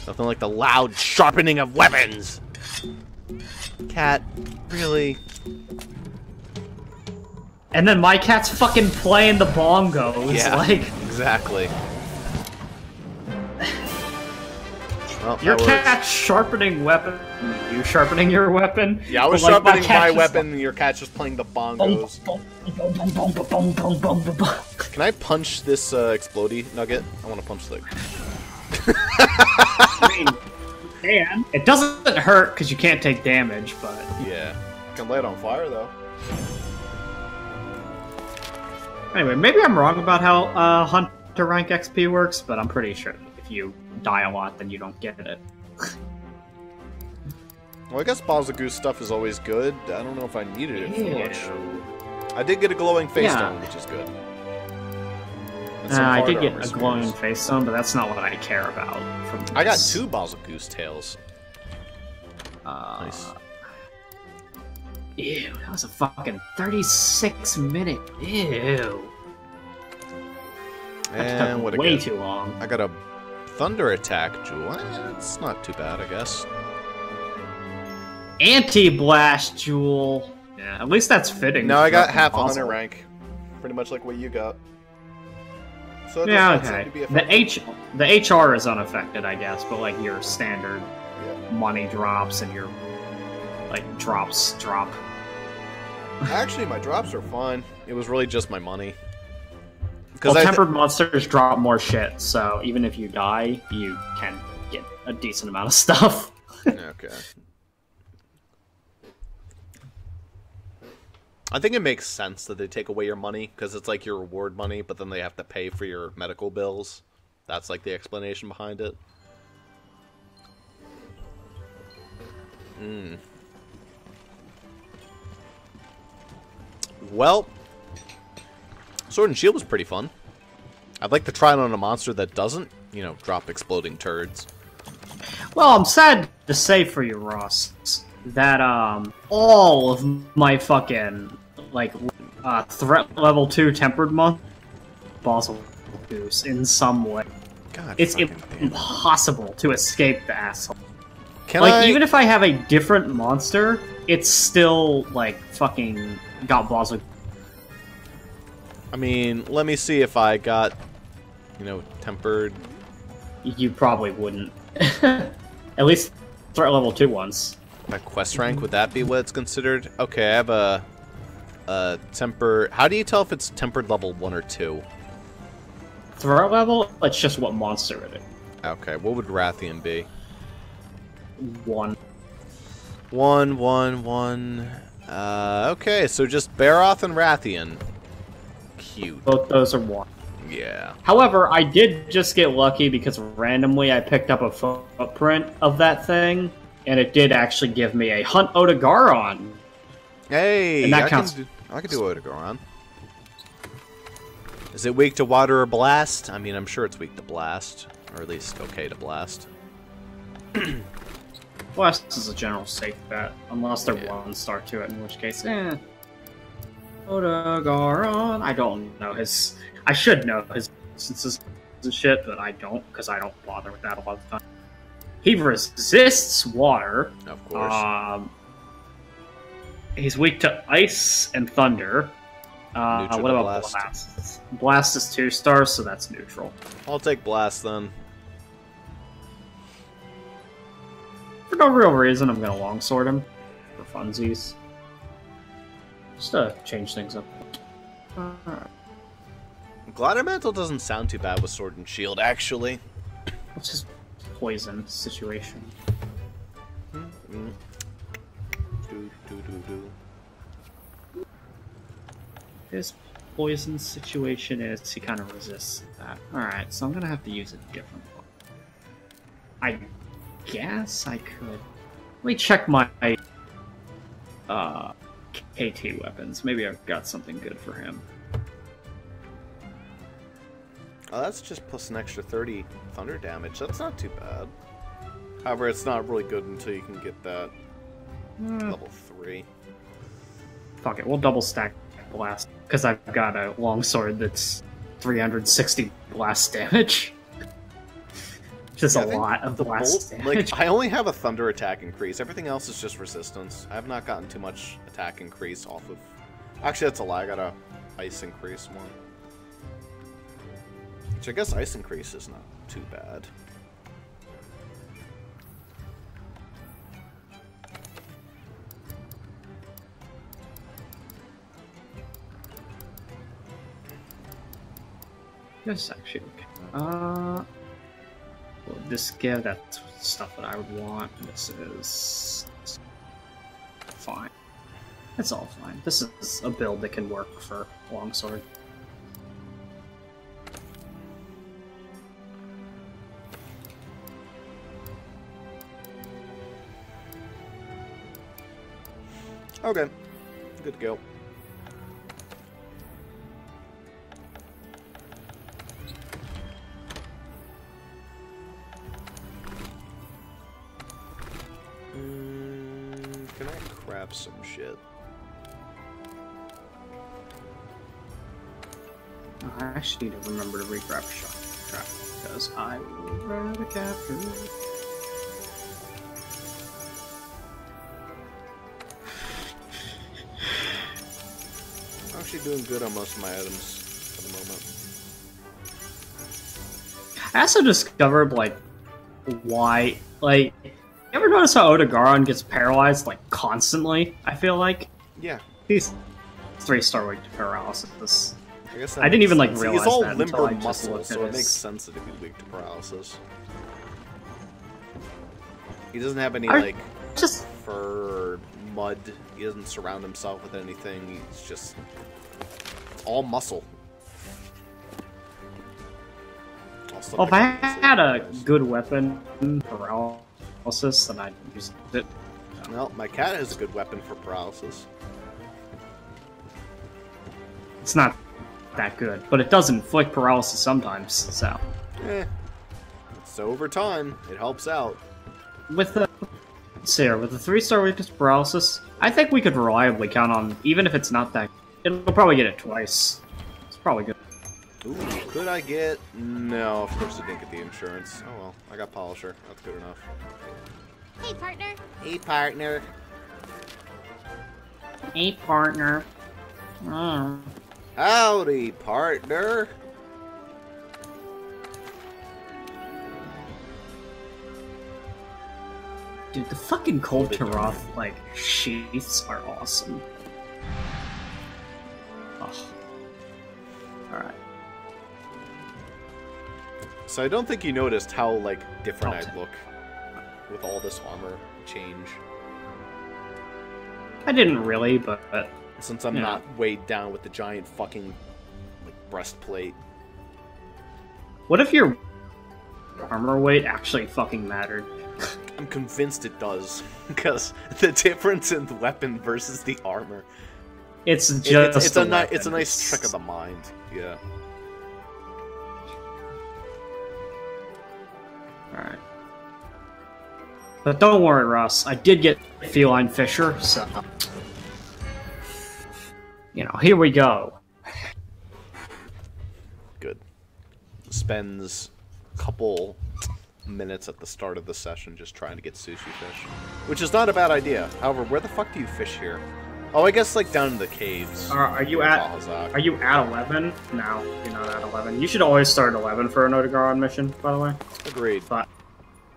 Nothing like the loud sharpening of weapons. Cat, really? And then my cat's fucking playing the bongos. Yeah, like exactly. Well, your cat's sharpening weapon. You sharpening your weapon? Yeah, I was sharpening my weapon, and your cat's just playing the bongos. Can I punch this explodey nugget? I want to punch the. And it doesn't hurt because you can't take damage, but yeah, you can light it on fire though. Anyway, maybe I'm wrong about how Hunter rank XP works, but I'm pretty sure if you die a lot, then you don't get it. Well, I guess Bossrosslp stuff is always good. I don't know if I needed it for much. Ew. I did get a glowing face stone, which is good. I did get a glowing face stone, but that's not what I care about. From this. I got 2 Bossrosslp tails. Nice. Ew, that was a fucking 36-minute. Ew. And what way too long. I got a thunder attack jewel. It's not too bad, I guess. Anti-blast jewel. Yeah, at least that's fitting. No, I got half a hunter rank. Pretty much like what you got. So it yeah, okay. The HR is unaffected, I guess, but like your standard money drops and your like drops drop. Actually, my drops are fine. It was really just my money. Well, tempered monsters drop more shit, so even if you die, you can get a decent amount of stuff. Okay. I think it makes sense that they take away your money, because it's like your reward money, but then they have to pay for your medical bills. That's like the explanation behind it. Well, Sword and Shield was pretty fun. I'd like to try it on a monster that doesn't, you know, drop exploding turds. Well, I'm sad to say for you, Ross, that all of my fucking like threat level 2 tempered month Bossrosslp in some way. God, it's impossible to escape the asshole. Even if I have a different monster, it's still like fucking got Bossrosslp. I mean, let me see if I got, you know, tempered. You probably wouldn't. At least threat level 2 ones. My quest rank, would that be what it's considered? Okay, I have a temper. How do you tell if it's tempered level 1 or 2? Threat level? It's just what monster it is. Okay, what would Rathian be? 1. 1, 1, 1. Okay, so just Baroth and Rathian. Cute. Both those are 1. Yeah. However, I did just get lucky because randomly I picked up a footprint of that thing, and it did actually give me a Hunt Garon. Hey, and that counts. I could do Garon. Is it weak to water or blast? I mean, I'm sure it's weak to blast, or at least okay to blast. Blast is a general safe bet, unless they're 1-star to it, in which case, Garon. I don't know his. I should know his instances and shit, but I don't, because I don't bother with that a lot of the time. He resists water. Of course. He's weak to ice and thunder. What about blast? Blast is 2-stars, so that's neutral. I'll take blast then. For no real reason, I'm gonna longsword him for funsies. Just to change things up. Alright. Glider Mantle doesn't sound too bad with Sword and Shield, actually. What's his poison situation? His poison situation is he kind of resists that. Alright, so I'm gonna have to use a different one. I guess I could. Let me check my KT weapons. Maybe I've got something good for him. Oh, that's just plus an extra 30 thunder damage. That's not too bad. However, it's not really good until you can get that level 3. Fuck it, we'll double stack blast. Because I've got a longsword that's 360 blast damage. Just Yeah, a lot of blast bolt, damage. like, I only have a thunder attack increase. Everything else is just resistance. I have not gotten too much attack increase off of... Actually, that's a lie. I got a ice increase one. Which I guess ice increase is not too bad. Yes, actually, okay. Well, this give, that's stuff that I would want. This is fine. It's all fine. This is a build that can work for longsword. Okay. Good to go. Can I craft some shit? I actually need to remember to recraft shot trap because I would rather capture it. I'm actually doing good on most of my items for the moment. I also discovered, like, why, like, you ever notice how Garon gets paralyzed, like, constantly, I feel like? Yeah. He's 3-star weak to paralysis. I guess I didn't even, like, sense. realize He's all that until limber I just muscle, looked so at it makes his... sense that he'd be weak to paralysis. He doesn't have any, I like, just... fur or mud. He doesn't surround himself with anything. He's just all muscle. Well, if I had a good weapon paralysis, then I'd use it. Well, my cat has a good weapon for paralysis. It's not that good, but it does inflict paralysis sometimes, so... So over time, it helps out. With the... let's see here, with the 3-star weakness paralysis, I think we could reliably count on, even if it's not that... It'll probably get it twice. It's probably good. Ooh, could I get... No, of course I didn't get the insurance. Oh well, I got Polisher. That's good enough. Hey, partner. Hey, partner. Hey, partner. Oh. Howdy, partner. Dude, the fucking Cold Taroth, like, sheaths are awesome. Oh. Alright. So I don't think you noticed how, like, different I look with all this armor change. I didn't really, but Since I'm not weighed down with the giant fucking, like, breastplate. what if your armor weight actually fucking mattered? I'm convinced it does, because the difference in the weapon versus the armor. It's just it's a nice trick of the mind. Yeah. Alright. But don't worry, Ross. I did get Feline Fisher, so... You know, here we go. Good. Spends a couple minutes at the start of the session just trying to get sushi fish. Which is not a bad idea. However, where the fuck do you fish here? Oh, I guess, like, down in the caves. Are you at 11? No, you're not at 11. You should always start at 11 for an Garon mission, by the way. Agreed. But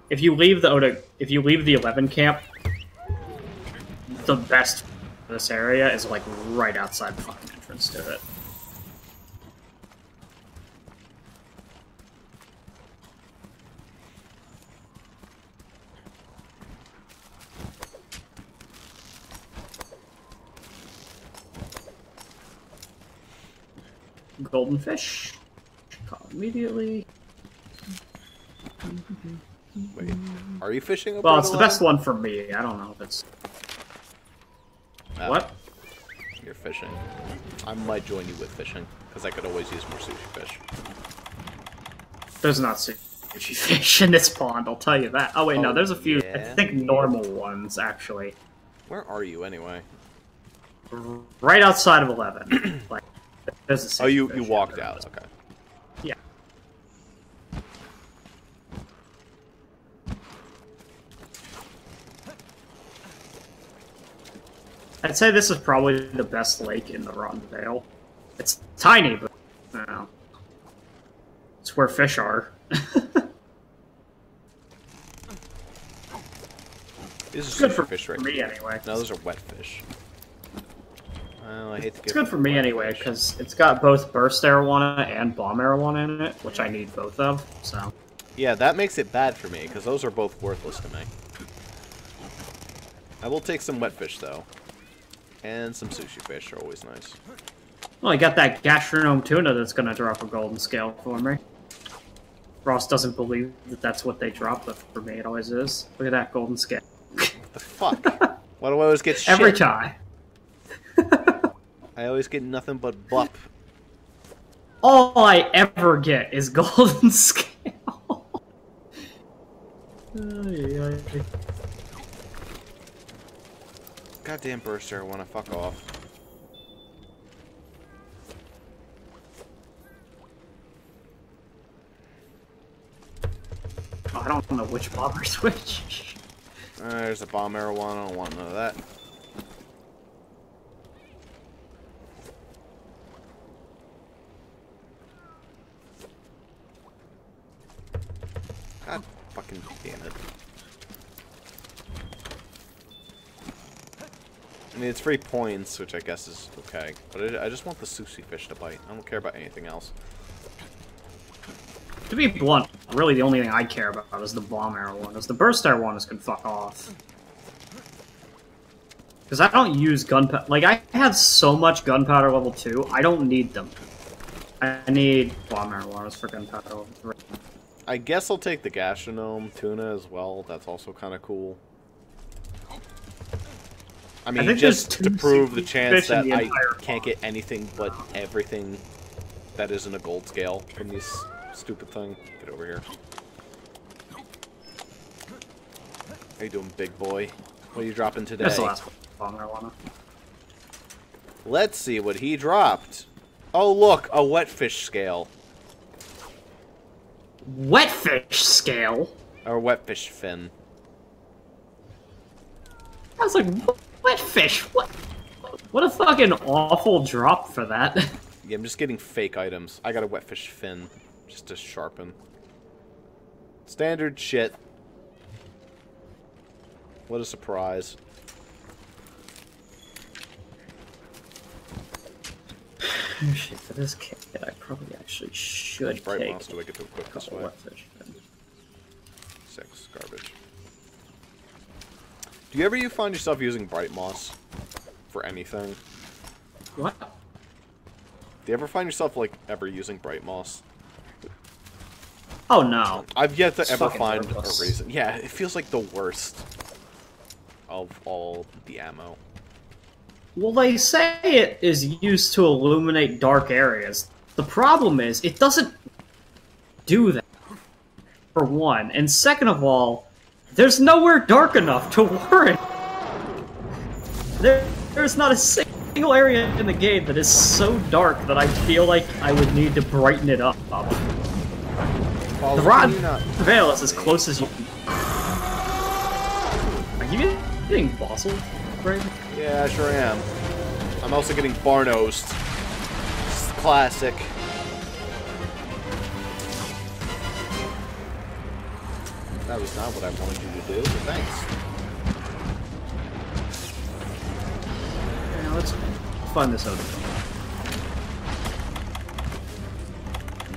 if you leave the if you leave the 11 camp, the best for this area is, like, right outside the fucking entrance to it. Golden fish. Call immediately. Wait, are you fishing over Well, it's the line? best one for me. I don't know if it's... What? You're fishing. I might join you with fishing, because I could always use more sushi fish. There's not sushi fish in this pond, I'll tell you that. Oh wait, no, there's a few, yeah? I think, normal ones, actually. Where are you, anyway? Right outside of 11. Like, there's a sushi Oh, you fish walked there. out, okay. Yeah. I'd say this is probably the best lake in the Rotten Vale. It's tiny, but you know, it's where fish are. This is good for fish right me here. anyway. No, those are wet fish. Well, I hate to It's good for me anyway, because it's got both burst arowana and bomb arowana in it, which I need both of, so... Yeah, that makes it bad for me, because those are both worthless to me. I will take some wet fish, though. And some sushi fish are always nice. Well, I got that gastronome tuna that's gonna drop a golden scale for me. Ross doesn't believe that that's what they drop, but for me it always is. Look at that golden scale. What the fuck? Why do I always get shit? Every time. I always get nothing but bup. All I ever get is golden scale. Goddamn burster, I wanna fuck off. Oh, I don't know which bomber switch. There's a bomb arowana, I don't want none of that. God fucking damn it. I mean, it's free points, which I guess is okay. But I just want the sushi fish to bite. I don't care about anything else. To be blunt, really the only thing I care about is the bomb arowanas. The burst arowanas can fuck off. Because I don't use gunpowder. Like, I have so much gunpowder level 2, I don't need them. I need bomb arowanas for gunpowder level 3. I guess I'll take the gastronome tuna as well. That's also kind of cool. I mean, just to prove the chance that I can't get anything but everything that isn't a gold scale from this stupid thing. Get over here. How you doing, big boy? What are you dropping today? That's the last bomb arowana. Let's see what he dropped. Oh, look, a wet fish scale. Wet fish scale? Or wet fish fin. I was like, wet fish? What a fucking awful drop for that. Yeah, I'm just getting fake items. I got a wet fish fin, just to sharpen. Standard shit. What a surprise. Shit, for this kit, I probably actually should Bright take mouse, do I get to equip this way? wet fish fin. 6, garbage. Do you ever find yourself using bright moss for anything? What? Do you ever find yourself, like, ever using bright moss? Oh no. I've yet to It's ever fucking find worthless. a reason. Yeah, it feels like the worst of all the ammo. Well, they say it is used to illuminate dark areas. The problem is, it doesn't do that, for one. And second of all, there's nowhere dark enough to warrant. There's not a single area in the game that is so dark that I feel like I would need to brighten it up. The Rotten Vale is as close as you can. Are you getting Bossrosslp, right? Yeah, I sure am. I'm also getting Barnos. This is classic. That was not what I wanted you to do, but thanks. Yeah, let's find this out.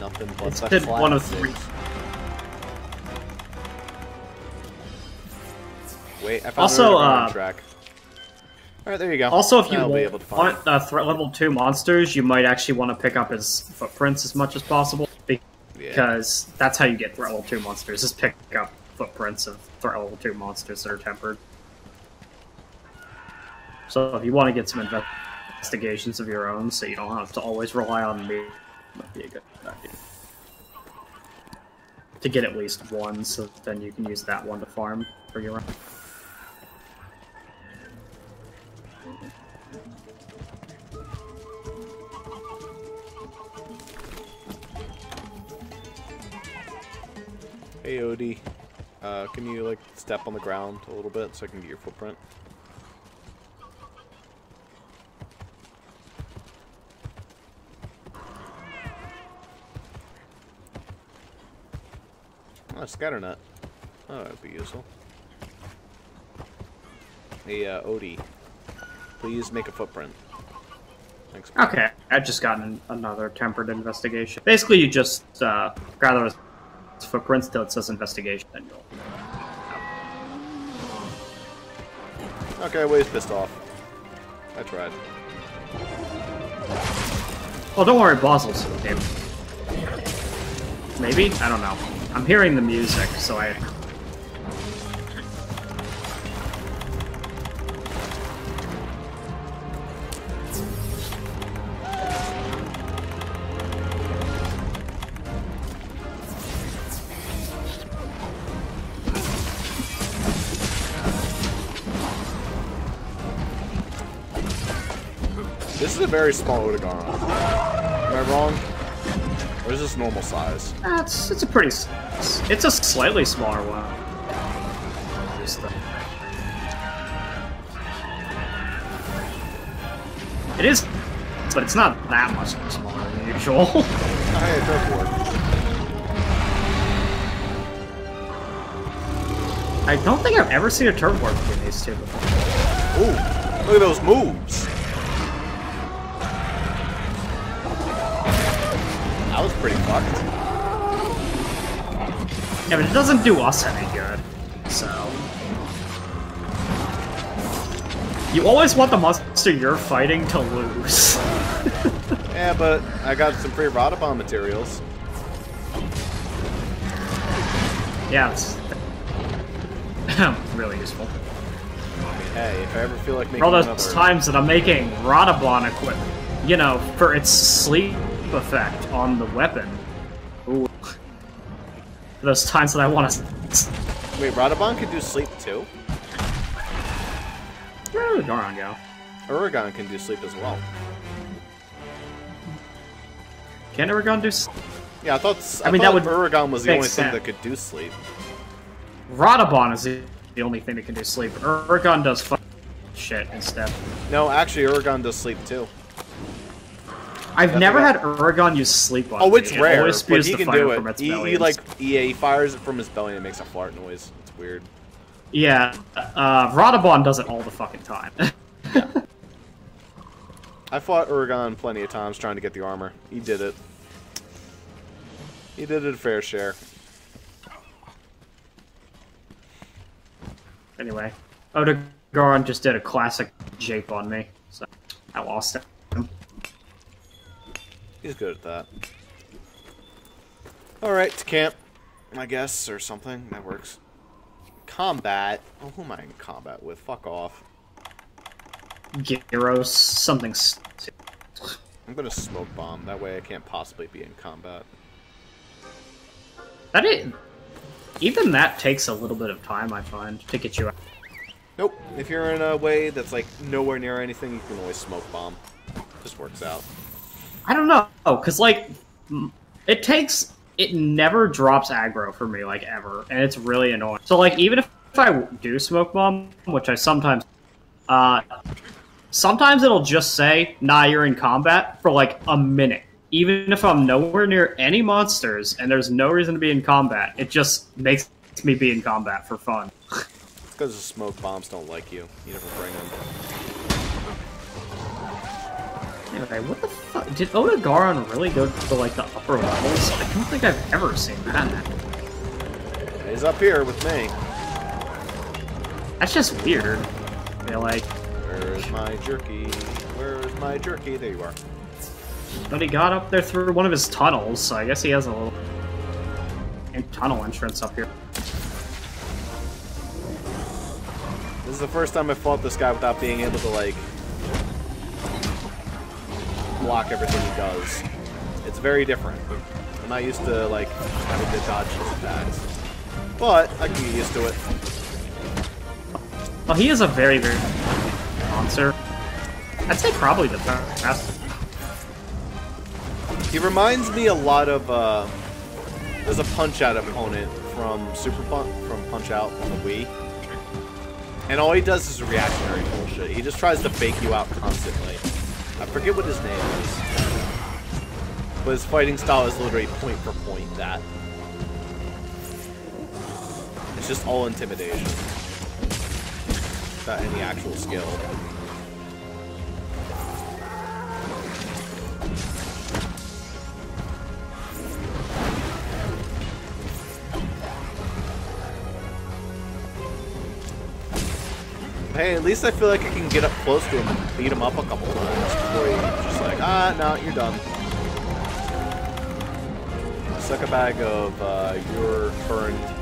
Nothing but It's the been one of classics. 3. Wait, I found Also, another track. Alright, there you go. Also, if you I'll be able to find want threat level 2 monsters, you might actually want to pick up his footprints as much as possible, because that's how you get threat level 2 monsters, is pick up footprints of threat level 2 monsters that are tempered. So if you want to get some investigations of your own, so you don't have to always rely on me, might be a good idea. To get at least one, so then you can use that one to farm for your own. Hey, Odie. Can you, like, step on the ground a little bit so I can get your footprint? Oh, scatter net. Oh, that'd be useful. Hey, Odie. Please make a footprint. Thanks. Okay, I've just gotten another tempered investigation. Basically, you just gather his footprints till it says investigation, and you'll... Okay, well, he's pissed off. I tried. Well, don't worry, Bossel's okay. Maybe? I don't know. I'm hearing the music, so I... This is a very small Garon. Am I wrong? Or is this normal size? It's a pretty... It's a slightly smaller one. It is, but it's not that much smaller than usual. Hey, go for it. I don't think I've ever seen a turf warp in these two before. Ooh, look at those moves! That was pretty fucked. Yeah, but it doesn't do us any good, so... You always want the monster you're fighting to lose. Yeah, but I got some free Rodabomb materials. Yeah, it's... really useful. I mean, hey, if I ever feel like making For all those another... times that I'm making Rodabon equipment, you know, for its sleep effect on the weapon. Ooh. For those times that I want to... Wait, Rodabomb can do sleep too? Where did Garon go? Uragon can do sleep as well. Can Uragon do... Yeah, I thought that would Uragon was the make only thing sense. that could do sleep. Rodabon is the only thing that can do sleep. Uragon does shit instead. No, actually, Uragon does sleep too. I've never had Uragon use sleep on Oh, me. it's rare, always but spews he the can fire do from it. its He belly. he fires it from his belly and it makes a fart noise. It's weird. Yeah, Rodabon does it all the fucking time. I fought Uragon plenty of times trying to get the armor. He did it. He did it a fair share. Anyway, Garon just did a classic jape on me, so I lost him. He's good at that. Alright, to camp, I guess, or something. That works. Combat? Oh, who am I in combat with? Fuck off. Gyros, something... I'm gonna smoke bomb. That way I can't possibly be in combat. Even that takes a little bit of time, I find, to get you out. Nope. If you're in a way that's like nowhere near anything, you can always smoke bomb. Just works out. I don't know, because, like, it never drops aggro for me, like, ever, and it's really annoying. So, like, even if I do smoke bomb, which I sometimes it'll just say, nah, you're in combat, for, like, a minute. Even if I'm nowhere near any monsters, and there's no reason to be in combat, it just makes me be in combat for fun. It's because the smoke bombs don't like you. You never bring them. Anyway, what the fuck? Did Garon really go to, like, the upper levels? I don't think I've ever seen that. He's up here with me. That's just weird. They're like... Where's my jerky? Where's my jerky? There you are. But he got up there through one of his tunnels, so I guess he has a little tunnel entrance up here. This is the first time I fought this guy without being able to, like, block everything he does. It's very different. I'm not used to, like, having to dodge his attacks. But I can get used to it. Well, he is a very, very monster. I'd say probably the best. He reminds me a lot of, there's a Punch-Out opponent from from Punch-Out on the Wii. And all he does is reactionary bullshit. He just tries to fake you out constantly. I forget what his name is. But his fighting style is literally point for point that. It's just all intimidation. Without any actual skill. Hey, at least I feel like I can get up close to him and beat him up a couple times before he's just like, ah, no, you're done. Suck a bag of your current.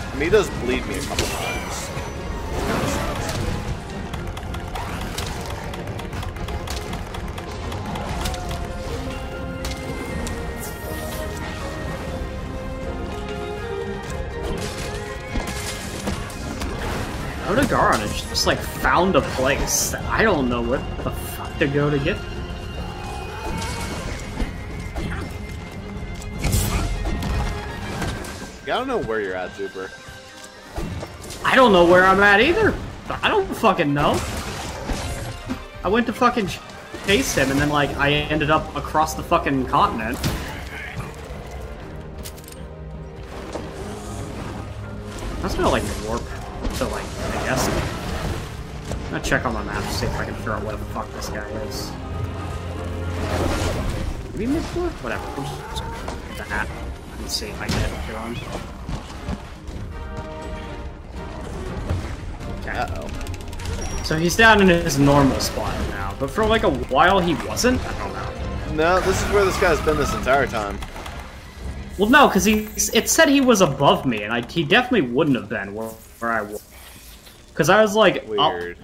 I mean, he does bleed me a couple times. Garon has just like found a place that I don't know what the fuck to go to get. I don't know where you're at, Zuper. I don't know where I'm at either. I don't fucking know. I went to fucking chase him and then like I ended up across the fucking continent. That's gonna like warp to like, I guess. I'm gonna check on my map to see if I can figure out where the fuck this guy is. Maybe mid-floor? Whatever. We'll just do that and see if I can hit Garon. Okay. Uh-oh. So he's down in his normal spot now, but for like a while he wasn't? I don't know. No, this is where this guy's been this entire time. Well, no, because it said he was above me, and he definitely wouldn't have been where I was. Because I was like, weird.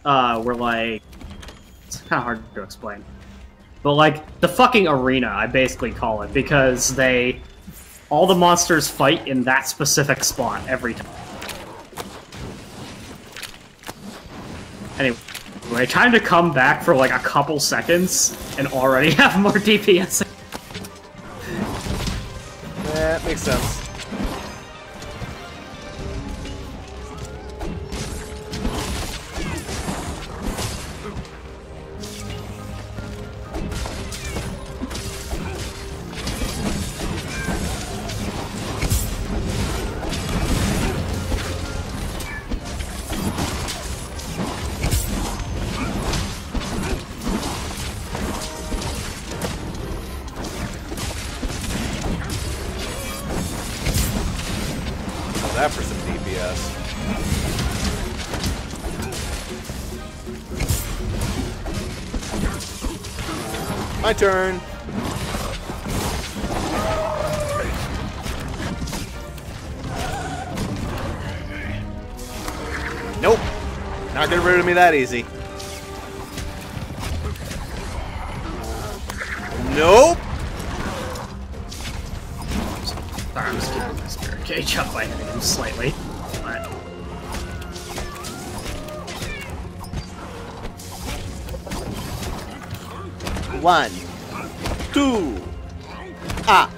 We're like, it's kind of hard to explain. But like, the fucking arena, I basically call it, because all the monsters fight in that specific spot every time. Anyway, time to come back for like a couple seconds, and already have more DPS. Yeah, that makes sense. That for some DPS. My turn. Nope. Not getting rid of me that easy. Nope. Sorry, I'm just keeping my spirit cage up by hitting him slightly. But... One, two. Ah.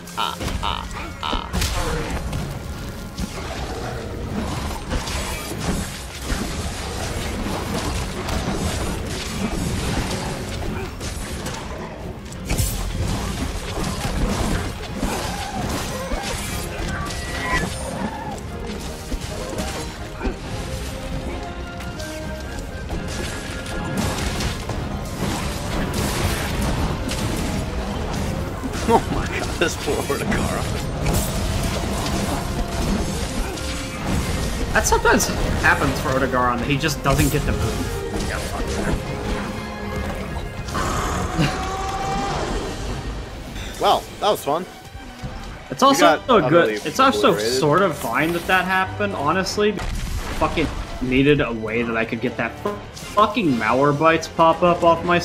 Oh my god, this poor Garon. That sometimes happens for Garon, that he just doesn't get to move. Yeah, fuck that. Well, that was fun. It's also good. It's also obliterated. sort of fine that that happened, honestly. Fucking needed a way that I could get that fucking malware bites pop up off my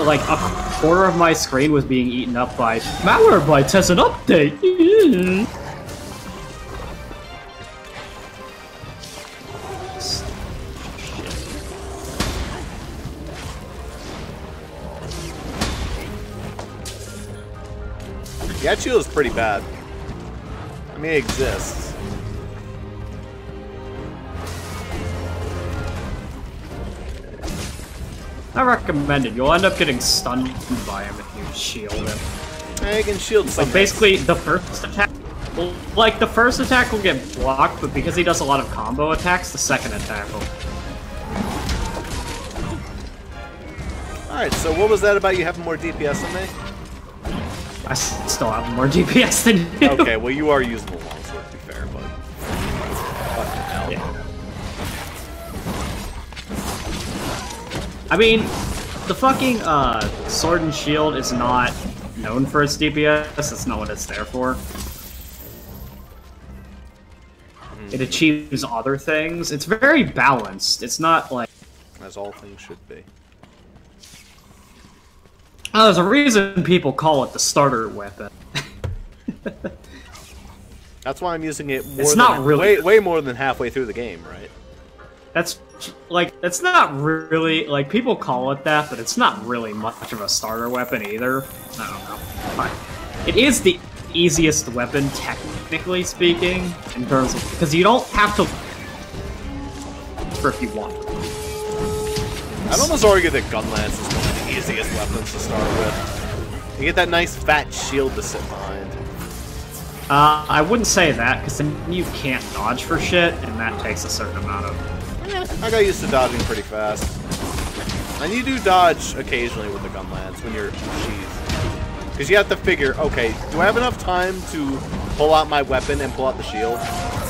like a quarter of my screen was being eaten up by malware bites has an update. Yachiel is pretty bad. I mean, it exists. I recommend it. You'll end up getting stunned by him if you shield him. I can shield some. Like basically, the first Well, like, the first attack will get blocked, but because he does a lot of combo attacks, the second attack will... Alright, so what was that about you having more DPS than me? I still have more DPS than you. Okay, well you are using the longsword to be fair, but... Fucking hell. Yeah. I mean, the fucking, Sword and Shield is not known for its DPS, that's not what it's there for. It achieves other things. It's very balanced. It's not like... As all things should be. Oh, there's a reason people call it the starter weapon. That's why I'm using it more it's than, not really... way more than halfway through the game, right? That's, like, it's not really... Like, people call it that, but it's not really much of a starter weapon either. I don't know. But it is the easiest weapon, technically speaking, in terms of... Because you don't have to... for if you want. I'd almost argue that Gun Lance is one of the easiest weapons to start with. You get that nice fat shield to sit behind. I wouldn't say that, because then you can't dodge for shit, and that takes a certain amount of... I got used to dodging pretty fast. And you do dodge occasionally with the Gun Lance when you're sheathed. Because you have to figure, okay, do I have enough time to pull out my weapon and pull out the shield?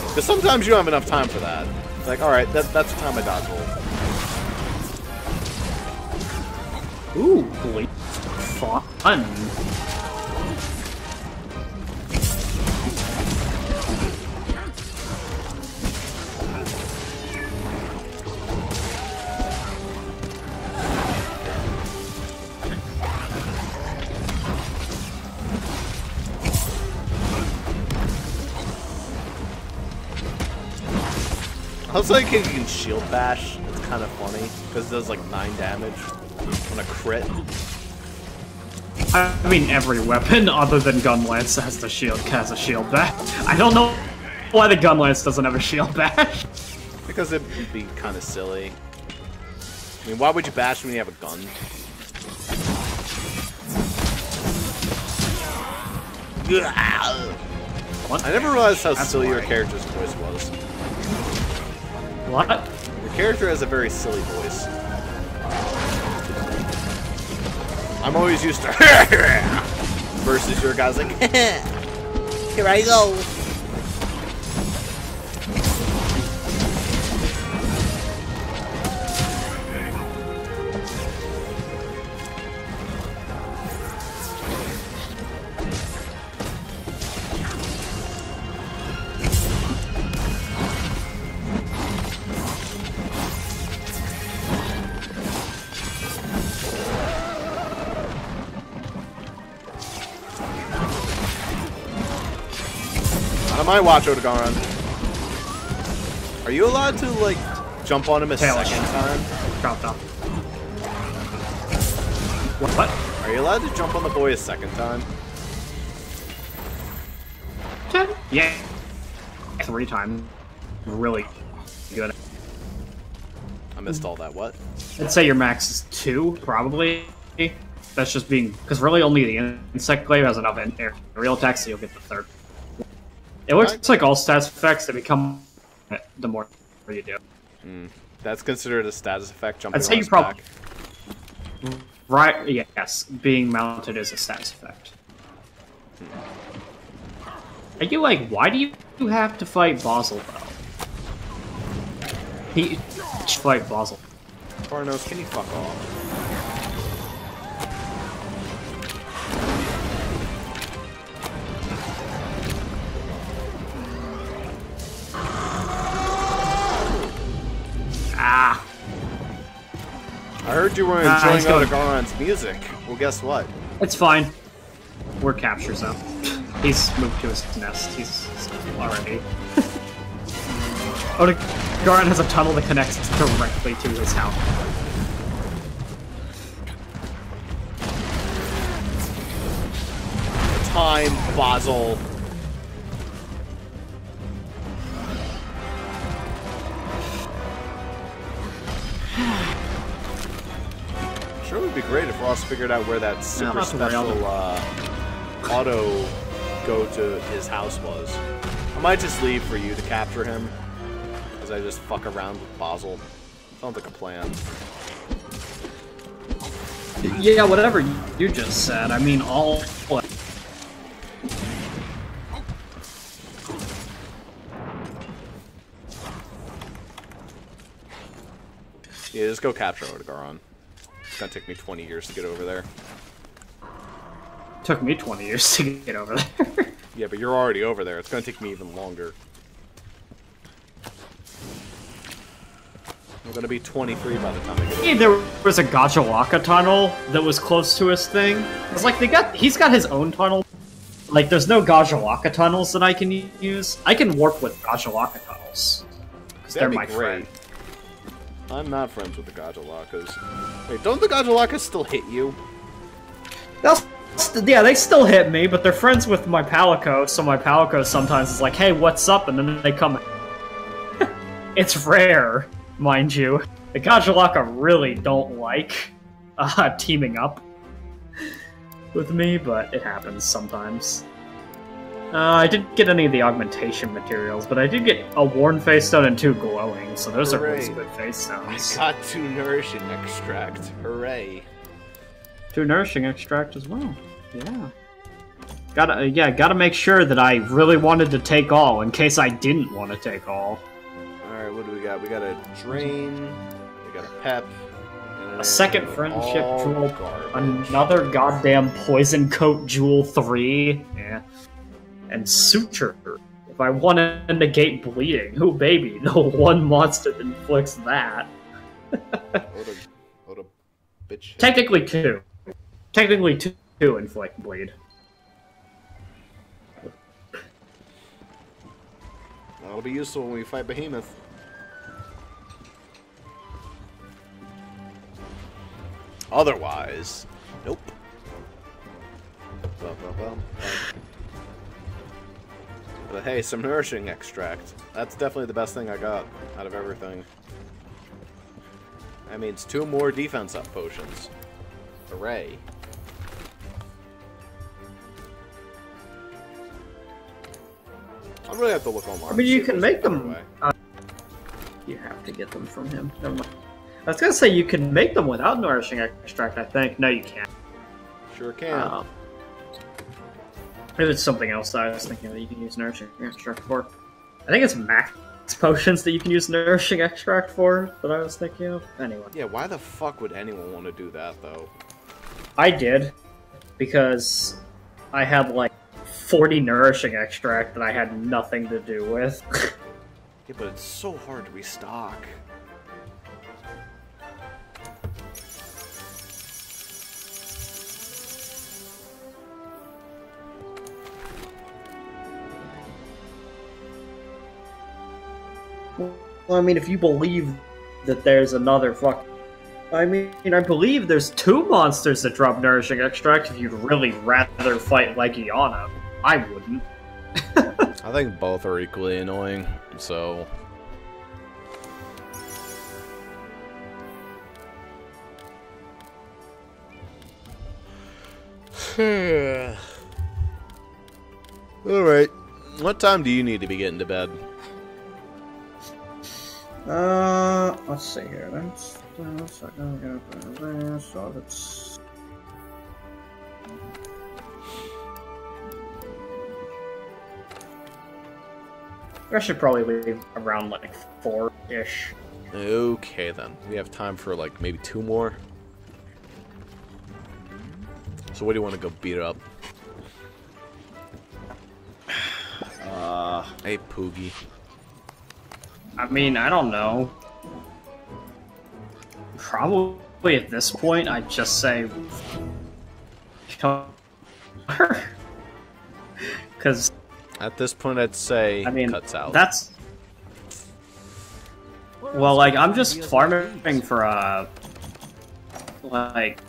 Because sometimes you don't have enough time for that. It's like, alright, that's the time I dodge roll. Ooh, bleep. Fun. I also like how you can shield bash. It's kind of funny because it does like 9 damage on a crit. I mean, every weapon other than Gun Lance has a shield bash. I don't know why the Gun Lance doesn't have a shield bash. Because it would be kind of silly. I mean, why would you bash when you have a gun? What? I never realized how silly your character's voice was. What? Your character has a very silly voice. I'm always used to versus your guy's like, here I go. My watch, Garon. Are you allowed to, like, jump on him a second time? Dropped off. What? Are you allowed to jump on the boy a second time? Yeah. 3 times. Really good. I missed all that. What? I'd say your max is 2, probably. That's just being... Because really only the Insect Glaive has enough aerial attacks, so you'll get the 3rd. It looks like all stats effects that become the more you do. That's considered a status effect. Jumping I'd say you probably... Right, yes. Being mounted is a status effect. Are you like, why do you have to fight Bossrosslp, though? He... Fight Bossrosslp. Barnos, can you fuck off? Ah! I heard you were enjoying Garon's music. Well, guess what? It's fine. We're capture zone. He's moved to his nest. He's already. Garon has a tunnel that connects directly to his house. Time, Basil. Sure would be great if Ross figured out where that super special auto go to his house was. I might just leave for you to capture him, as I just fuck around with Bossrosslp. Sounds like a plan. Yeah, whatever you just said. I mean, all. Yeah, just go capture Garon. It's gonna take me 20 years to get over there. Took me 20 years to get over there. Yeah, but you're already over there. It's gonna take me even longer. I'm gonna be 23 by the time I get over there. There was a Gajawaka tunnel that was close to his thing. It's like he's got his own tunnel. Like, there's no Gajawaka tunnels that I can use. I can warp with Gajawaka tunnels. Because they're my friend. I'm not friends with the Gajalakas. Wait, don't the Gajalakas still hit you? Yeah, they still hit me, but they're friends with my Palico, so my Palico sometimes is like, hey, what's up? And then they come. It's rare, mind you. The Gajalaka really don't like teaming up with me, but it happens sometimes. I didn't get any of the augmentation materials, but I did get a worn face stone and 2 glowing, so those are really good face stones. I got 2 nourishing extract. Hooray. 2 nourishing extract as well. Yeah. Gotta make sure that I really wanted to take all, in case I didn't want to take all. Alright, what do we got? We got a drain, we got a pep, a second friendship jewel, garbage. Another goddamn poison coat jewel 3, yeah, and suture. If I want to negate bleeding, oh baby, no one monster inflicts that. What a bitch. Technically 2. Technically 2 inflict bleed. That'll be useful when we fight Behemoth. Otherwise, nope. But hey, some nourishing extract. That's definitely the best thing I got out of everything. That means 2 more defense up potions. Hooray. I'll really have to look online. I mean, you can make them. You have to get them from him. Never mind. I was gonna say you can make them without nourishing extract. I think. No, you can't. Sure can. It was something else that I was thinking that you can use nourishing extract for. I think it's max potions that you can use nourishing extract for that I was thinking of. Anyway. Yeah, why the fuck would anyone want to do that though? I did because I had like 40 nourishing extract that I had nothing to do with. Yeah, but it's so hard to restock. Well, I mean, if you believe that there's another I mean, I believe there's 2 monsters that drop nourishing extract if you'd really rather fight Legiana. I wouldn't. I think both are equally annoying, so... Alright. What time do you need to be getting to bed? Let's see here. So that's... I should probably leave around like 4-ish. Okay then. We have time for like maybe 2 more. So what do you want to go beat up? Hey Poogie. I mean, I don't know. Probably at this point, I'd just say... Because... At this point, I'd say I mean, cuts out. That's... Well, like, I'm just farming for, like,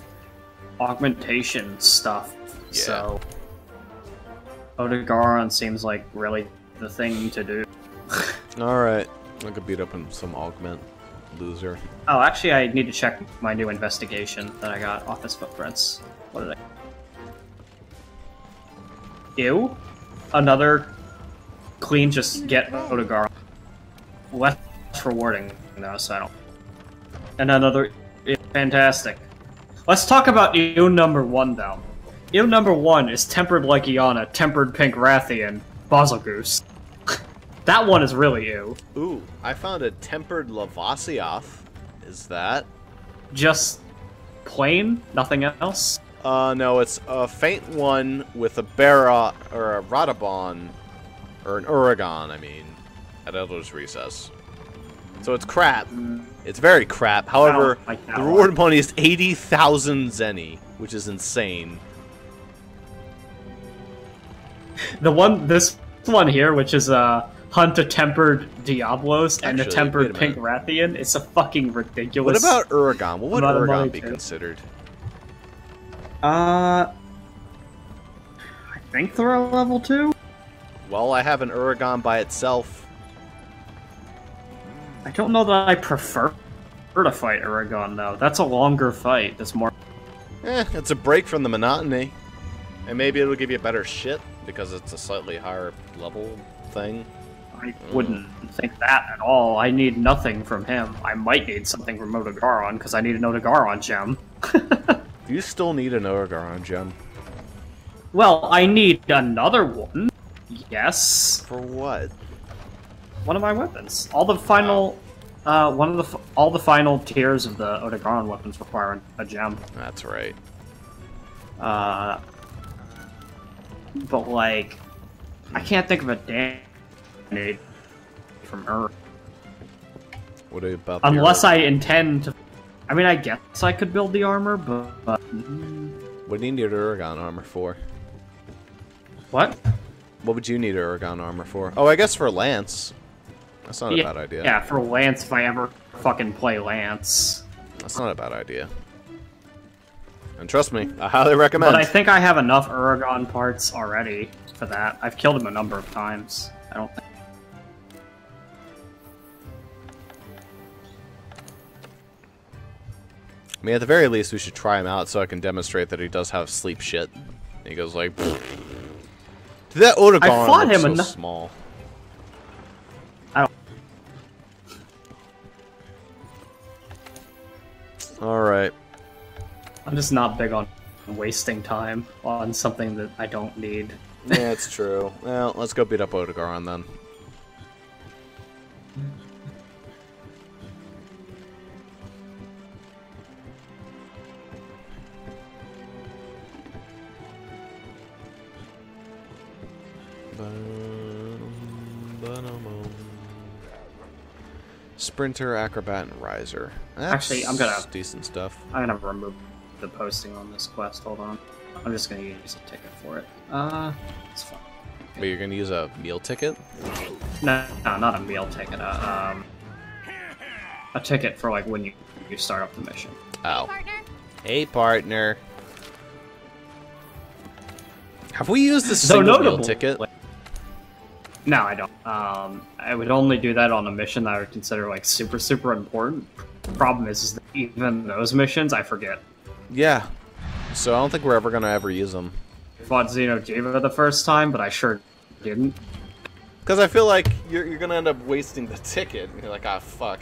augmentation stuff, yeah. So... Garon seems like really the thing to do. Alright, I could beat up some augment loser. Oh, actually, I need to check my new investigation that I got off his footprints. What did I... Ew? another clean just get Odegaard. Less rewarding though, so I don't. And another fantastic. Let's talk about EO number 1 though. EO number 1 is tempered like Iana, tempered pink Rathian, Basilgoose. That one is really ew. Ooh, I found a tempered Lavasioth. Is that? Just plain, nothing else. No, it's a faint one with a Bara or a Radabon, or an Uragon, I mean, at Elder's Recess. So it's crap. It's very crap. However, like the reward money is 80,000 Zenny, which is insane. This one here, which is hunt a tempered Diablos and Actually, a tempered wait a pink Rathian, it's a fucking ridiculous. What about Uragon? What would Uragon be too. considered? I think they're a level 2? Well, I have an Uragon by itself. I don't know that I prefer to fight Uragon, though. That's a longer fight. That's more... It's a break from the monotony. And maybe it'll give you better shit, because it's a slightly higher level thing. I wouldn't think that at all. I need nothing from him. I might need something from Odegaron, because I need an Odegaron gem. Do you still need an Uragon gem? Well, I need another one. Yes. For what? One of my weapons. All the final, all the final tiers of the Odegaron weapons require a gem. That's right. But like, I can't think of a damn need from her. What about unless I intend to. I mean, I guess I could build the armor, but what do you need Uragon armor for? What? What would you need Uragon armor for? Oh, I guess for Lance. That's not a bad idea. Yeah, for Lance, if I ever fucking play Lance. That's not a bad idea. And trust me, I highly recommend. But I think I have enough Uragon parts already for that. I've killed him a number of times. I don't think. I mean, at the very least, we should try him out so I can demonstrate that he does have sleep shit. And he goes like, pfft. That Odegaron looks so small. I don't. Alright. I'm just not big on wasting time on something that I don't need. Yeah, it's true. Well, let's go beat up Odegaron then. Sprinter, Acrobat, and Riser. That's actually, I'm gonna decent stuff. I'm gonna remove the posting on this quest. Hold on, I'm just gonna use a ticket for it. It's fine. But you're gonna use a meal ticket? No, not a meal ticket. A ticket for like when you start up the mission. Oh. Hey, partner. Hey, partner. Have we used this single meal ticket? No, I don't. I would only do that on a mission that I would consider like super important. The problem is that even those missions, I forget. Yeah. So I don't think we're ever gonna use them. I fought Xeno'jiva the first time, but I sure didn't. Because I feel like you're gonna end up wasting the ticket. And you're like, ah, fuck.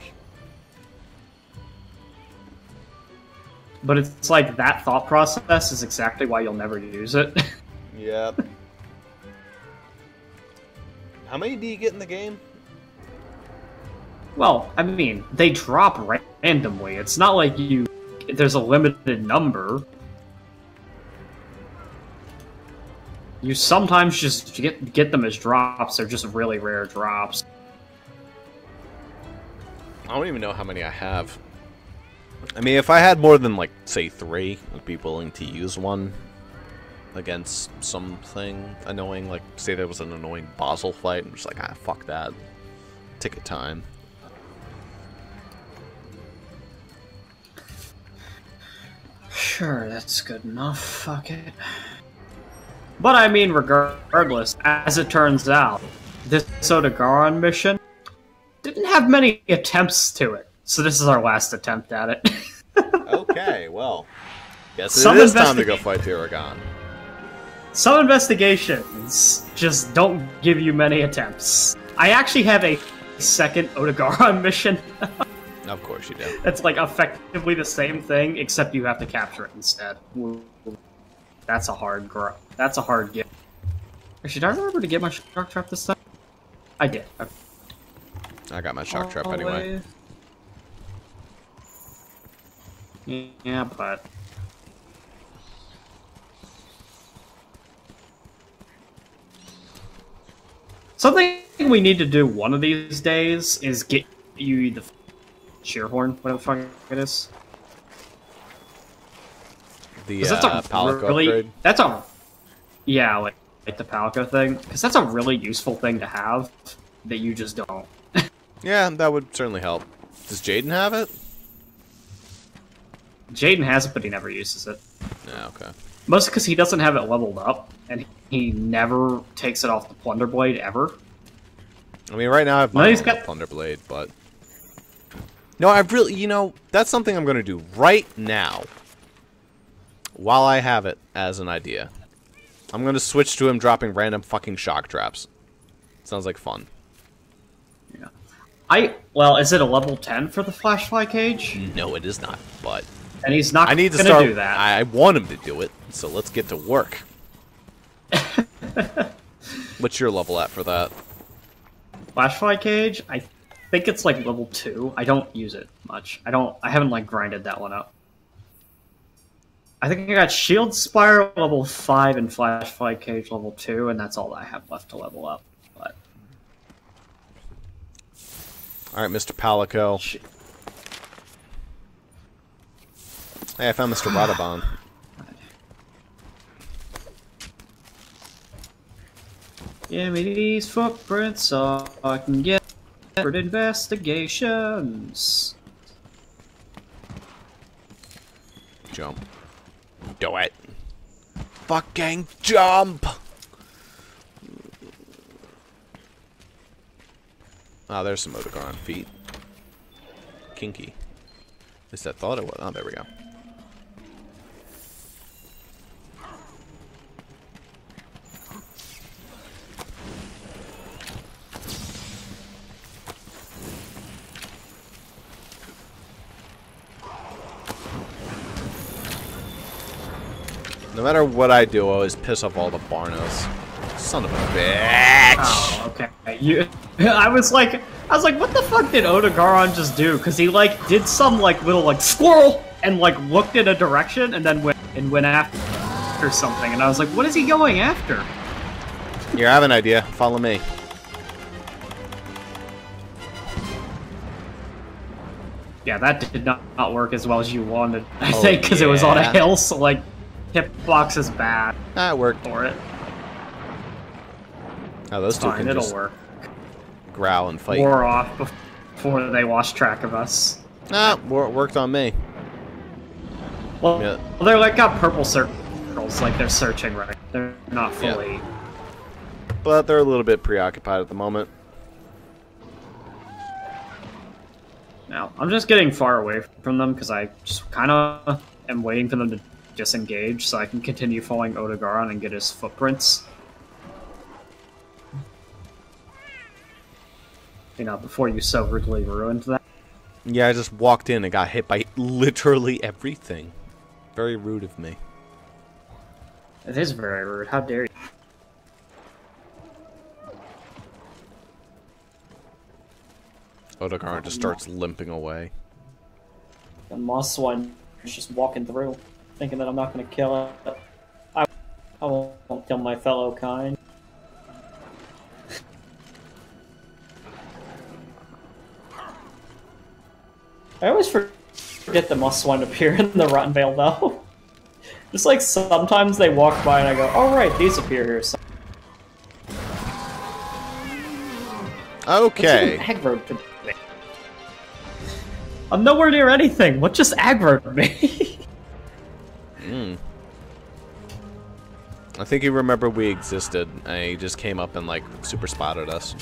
But it's like that thought process is exactly why you'll never use it. Yep. How many do you get in the game? Well, I mean, they drop randomly. It's not like there's a limited number. You sometimes just get them as drops. They're just really rare drops. I don't even know how many I have. I mean, if I had more than, like, say 3, I'd be willing to use one against something annoying. Like, say there was an annoying Basel fight, I'm just like, ah, fuck that. Ticket time. Sure, that's good enough. Fuck it. But I mean, regardless, as it turns out, this Garon mission didn't have many attempts to it. So this is our last attempt at it. Okay, well. Guess it is time to go fight the Uragon. Some investigations just don't give you many attempts. I actually have a second Garon mission. Of course you do. It's like effectively the same thing, except you have to capture it instead. That's a hard get. Actually, did I remember to get my shark trap this time? I did. I got my shark trap anyway. Yeah, but... Something we need to do one of these days is get you the Shearhorn, whatever the fuck it is. The Palico upgrade? That's a... Yeah, like the Palico thing. Because that's a really useful thing to have that you just don't. Yeah, that would certainly help. Does Jaden have it? Jaden has it, but he never uses it. Yeah, okay. Mostly because he doesn't have it leveled up, and he never takes it off the Plunder Blade, ever. I mean, right now I have my Plunder Blade, but... No, I really... You know, that's something I'm going to do right now. While I have it as an idea. I'm going to switch to him dropping random fucking shock traps. Sounds like fun. Yeah. Well, is it a level 10 for the Flashfly Cage? No, it is not, but... And he's not going to do that. I want him to do it, so let's get to work. What's your level at for that? Flashfly Cage? I think it's like level 2. I don't use it much. I haven't like grinded that one up. I think I got Shield Spire level 5 and Flashfly Cage level 2, and that's all I have left to level up. But... Alright, Mr. Palico. Hey, I found Mr. Radabon. Give me these footprints so I can get investigations. Jump. Do it. Fucking jump! Ah, there's some Garon feet. Kinky. At least I thought it was. Oh, there we go. No matter what I do, I always piss off all the Barnos. Son of a bitch! Oh, okay. I was like, what the fuck did Garon just do? Because he like did some like little like squirrel and like looked in a direction and then went after something, and I was like, what is he going after? Here, I have an idea. Follow me. Yeah, that did not work as well as you wanted. I think because it was on a hill, so like hitbox is bad. That worked for it. Oh, those two can just work. Growl and fight. Wore off before they lost track of us. Ah, worked on me. Well, yeah. They're like got purple circles, like they're searching right. They're not fully. Yeah. But they're a little bit preoccupied at the moment. Now, I'm just getting far away from them because I just kind of am waiting for them to disengage so I can continue following Garon and get his footprints. You know, before you so rudely ruined that. Yeah, I just walked in and got hit by literally everything. Very rude of me. It is very rude. How dare you? Garon just starts limping away. The moss one is just walking through, thinking that I'm not going to kill it. I won't kill my fellow kind. I always forget the moss one appear in the Rotten Vale, though. Just like sometimes they walk by and I go, oh right, these appear here. So okay. I'm nowhere near anything. What just aggroed me? I think he remembered we existed, and he just came up and like super spotted us.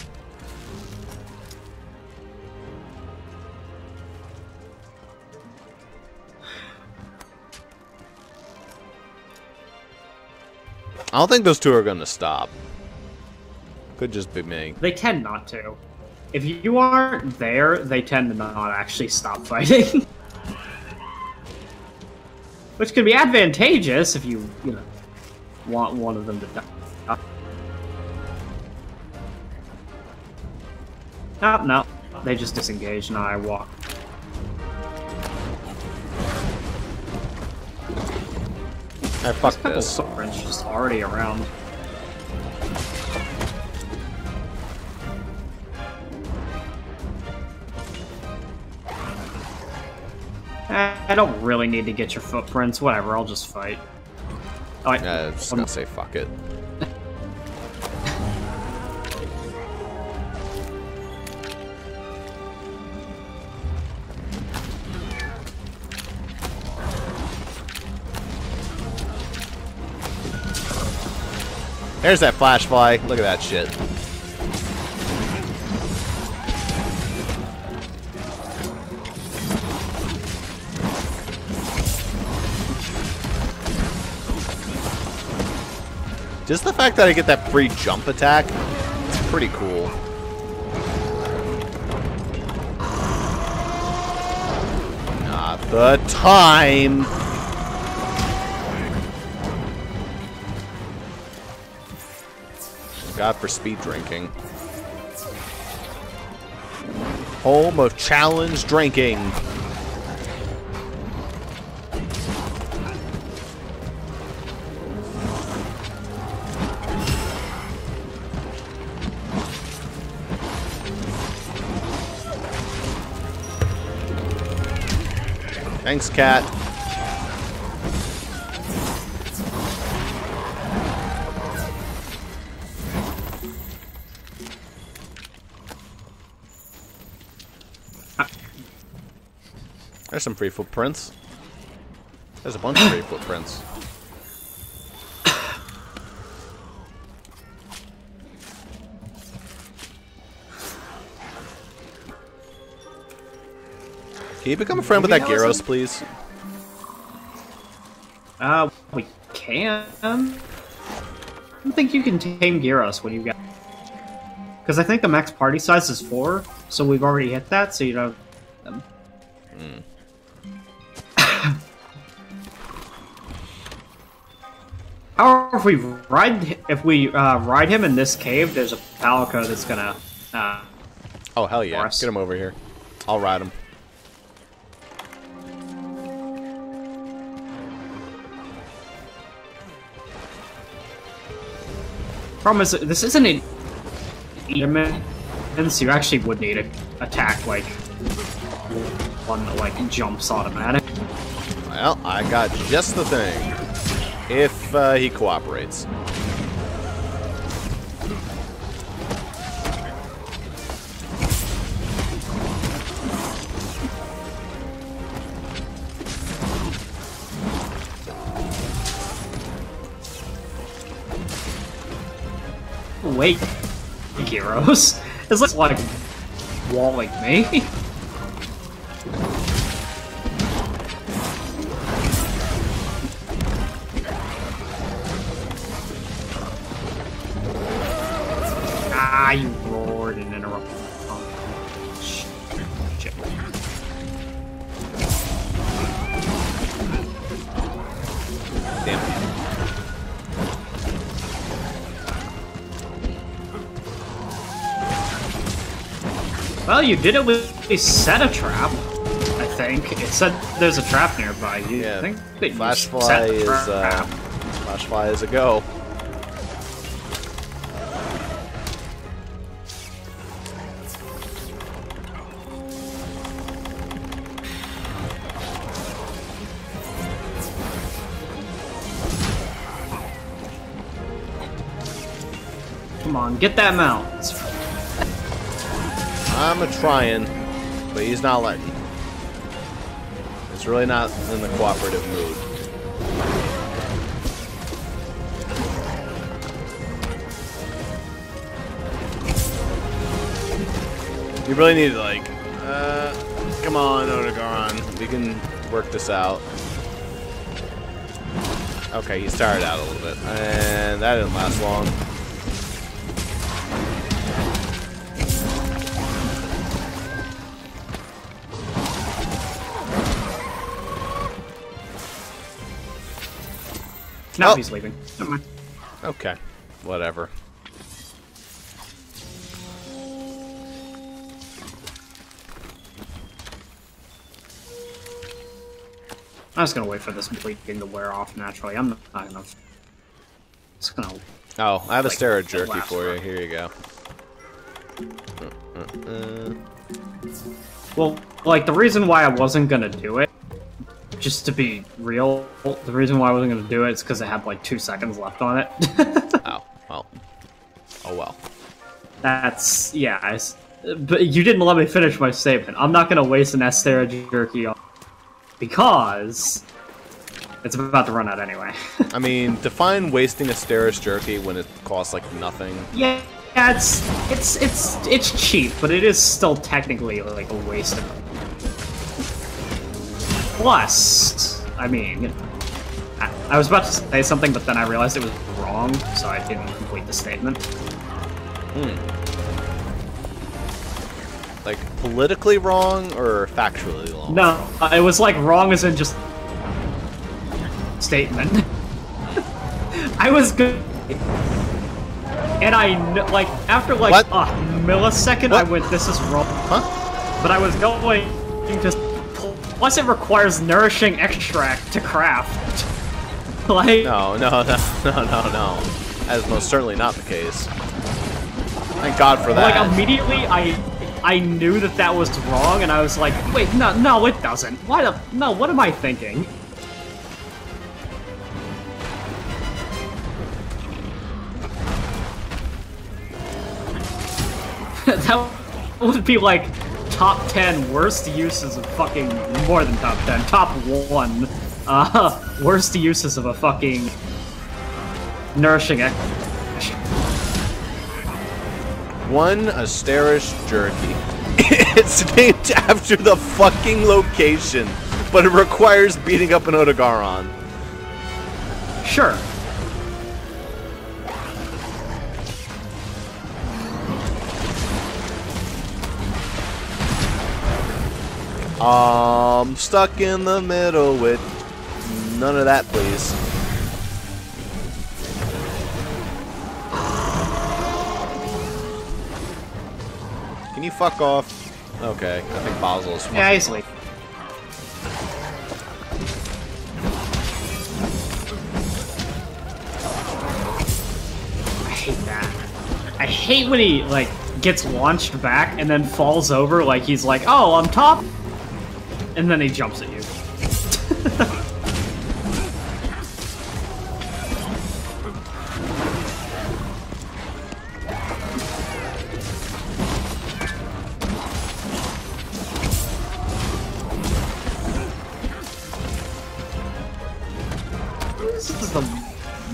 I don't think those two are going to stop. Could just be me. They tend not to. If you aren't there, they tend to not actually stop fighting. Which could be advantageous if you know, want one of them to die. Oh, no. They just disengage, and I walk. Fuck this. Footprints just already around. I don't really need to get your footprints. Whatever, I'll just fight. Oh, I was just gonna say fuck it. There's that flash fly. Look at that shit. Just the fact that I get that free jump attack, it's pretty cool. Not the time. God for speed drinking. Home of challenge drinking. Thanks, cat. There's some free footprints. There's a bunch of free footprints. Can you become a friend with that Gyros, please? We can. I don't think you can tame Gyros when you get... Because I think the max party size is 4, so we've already hit that, so you don't... However, if we ride him in this cave, there's a palico that's gonna. Oh hell yeah! Get him over here. I'll ride him. Problem is, this isn't an Enderman, so you actually would need to attack like one that like jumps automatic. Well, I got just the thing. If he cooperates. Wait, Gyros? This looks like walling me. You roared and interrupted. Oh, shit. Damn. Well, you did at least set a trap. I think it said there's a trap nearby. You think that Flashfly is Flashfly is a go. Come on, get that mount. I'm a-trying, but he's not letting. He's really not in the cooperative mood. You really need to, like, come on, Garon. We can work this out. Okay, he started out a little bit, and that didn't last long. Now Oh. he's leaving. Never mind. Okay. Whatever. I'm just gonna wait for this bleeding to wear off naturally. I'm not gonna... Just gonna... Oh, I have a Like, Stera jerky last for you. round. Here you go. Well, like, the reason why I wasn't gonna do it, just to be real, the reason why I wasn't gonna do it is because it had, like, 2 seconds left on it. Oh, well. Oh, well. That's... yeah, but you didn't let me finish my statement. I'm not gonna waste an Astera jerky on... because... it's about to run out anyway. I mean, define wasting a Stera's jerky when it costs, like, nothing. Yeah, it's cheap, but it is still technically like a waste of. Plus, I mean, I was about to say something, but then I realized it was wrong, so I didn't complete the statement. Like, politically wrong or factually wrong? No, it was like wrong as in just statement. I was good. And like, after like What? a millisecond, What? I went, this is wrong. Huh? But I was going to... plus it requires nourishing extract to craft. Like... No. That is most certainly not the case. Thank God for that. Like, immediately, I knew that was wrong, and I was like, wait, no, it doesn't. No, what am I thinking? That would be like top 10 worst uses of fucking... more than top 10. Top 1 worst uses of a fucking nourishing One Asterisk jerky. It's named after the fucking location, but it requires beating up an Garon. Sure. Stuck in the middle with none of that, please. Can you fuck off? Okay, I think Basil's. Yeah, easily. I hate that. I hate when he, like, gets launched back and then falls over like he's like, oh, I'm top, and then he jumps at you. This is the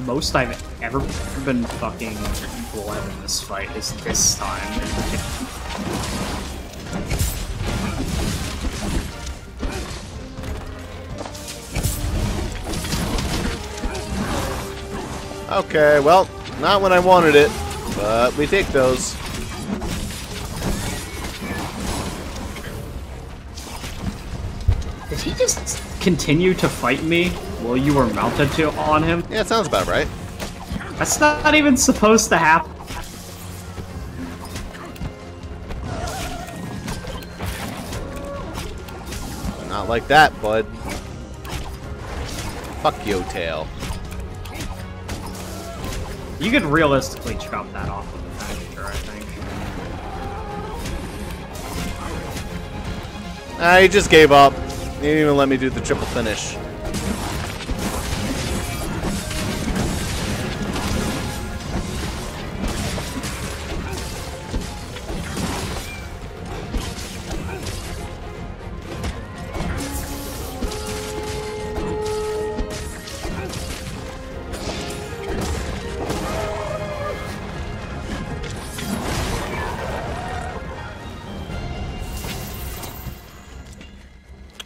most I've ever been fucking bled in this fight, is this time in particular. Okay, well, not when I wanted it, but we take those. Did he just continue to fight me while you were mounted on him? Yeah, it sounds about right. That's not even supposed to happen. Not like that, bud. Fuck yo tail. You could realistically chop that off with the finisher, I think. He just gave up. He didn't even let me do the triple finish.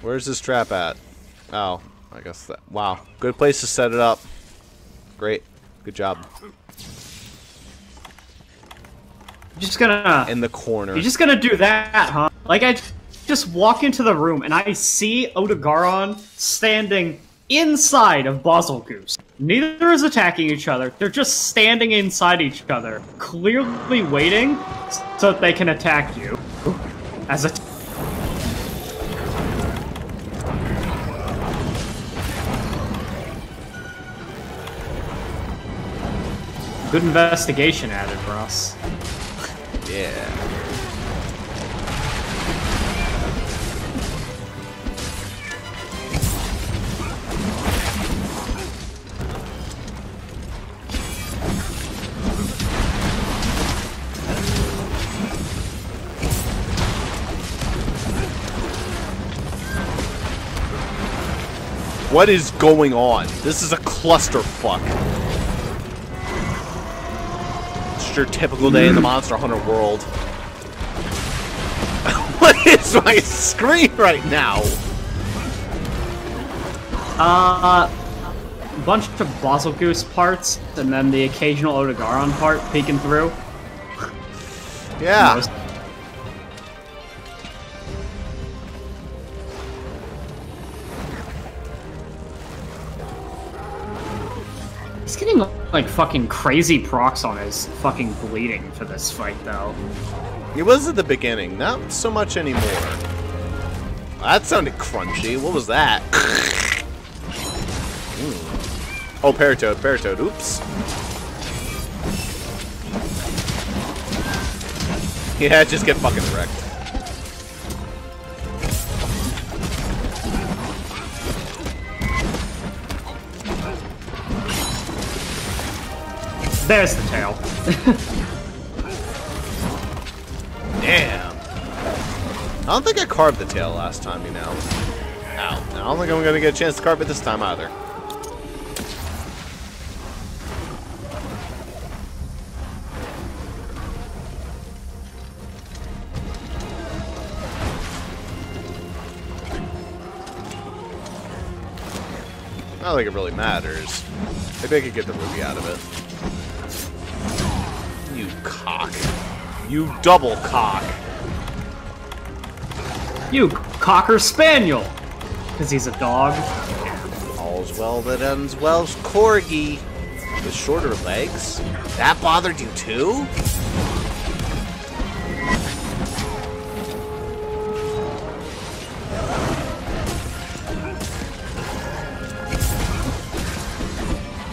Where's this trap at? Oh, I guess that... Wow. Good place to set it up. Great. Good job. You're just gonna... In the corner. You're just gonna do that, huh? Like, I just walk into the room and I see Garon standing inside of Bossrosslp. Neither is attacking each other. They're just standing inside each other, clearly waiting so that they can attack you. As a good investigation added, Ross. Yeah. What is going on? This is a clusterfuck. It's your typical day in the Monster Hunter world. What is my screen right now? A bunch of Bossrosslp parts, and then the occasional Garon part peeking through. Yeah. He's getting like fucking crazy procs on his fucking bleeding for this fight, though. It was at the beginning, not so much anymore. That sounded crunchy. What was that? Oh, Paratoad, Paratoad. Oops. Yeah, just get fucking wrecked. There's the tail. Damn. I don't think I carved the tail last time, you know. Ow. I don't think I'm gonna get a chance to carve it this time either. I don't think it really matters. Maybe I could get the ruby out of it. You cock. You double cock. You cocker spaniel! Because he's a dog. All's well that ends well, corgi. With shorter legs? That bothered you too?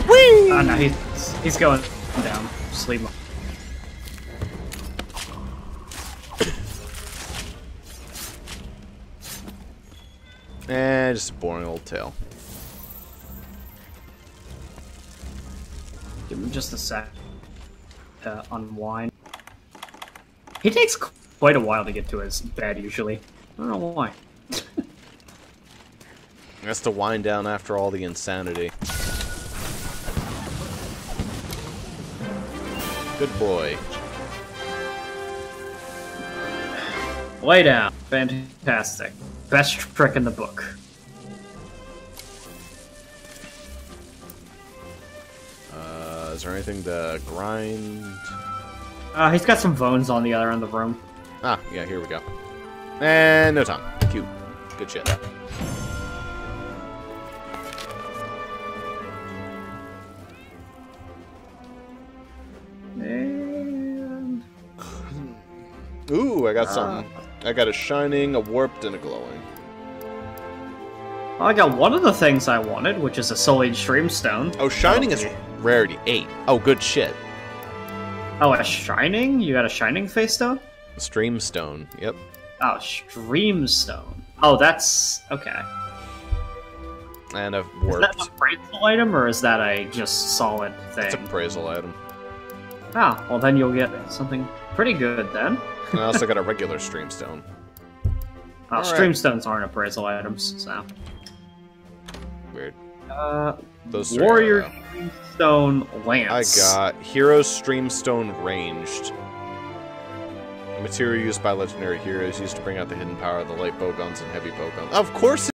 Whee! Oh no, he's going down. Sleep. Eh, just a boring old tale. Give him just a sec to unwind. He takes quite a while to get to his bed, usually. I don't know why. Has to wind down after all the insanity. Good boy. Lay down. Fantastic. Best trick in the book. Is there anything to grind? He's got some bones on the other end of the room. Ah, yeah, here we go. And no time. Cute. Good shit. And... Ooh, I got something. I got a shining, a warped, and a glowing. Well, I got one of the things I wanted, which is a Sullied Streamstone. Oh, shining is rarity 8. Oh, good shit. Oh, a shining? You got a shining face stone? Streamstone, yep. Oh, Streamstone. Oh, that's... okay. And a Is warped. that an appraisal item, or is that a just solid thing? It's an appraisal item. Ah, well then you'll get something pretty good then. And I also got a regular streamstone. Oh, Streamstones aren't appraisal items, so... Weird. Those three Warrior are, Streamstone Lance. I got Hero Streamstone Ranged. A material used by legendary heroes used to bring out the hidden power of the light bow guns and heavy bow guns. Of course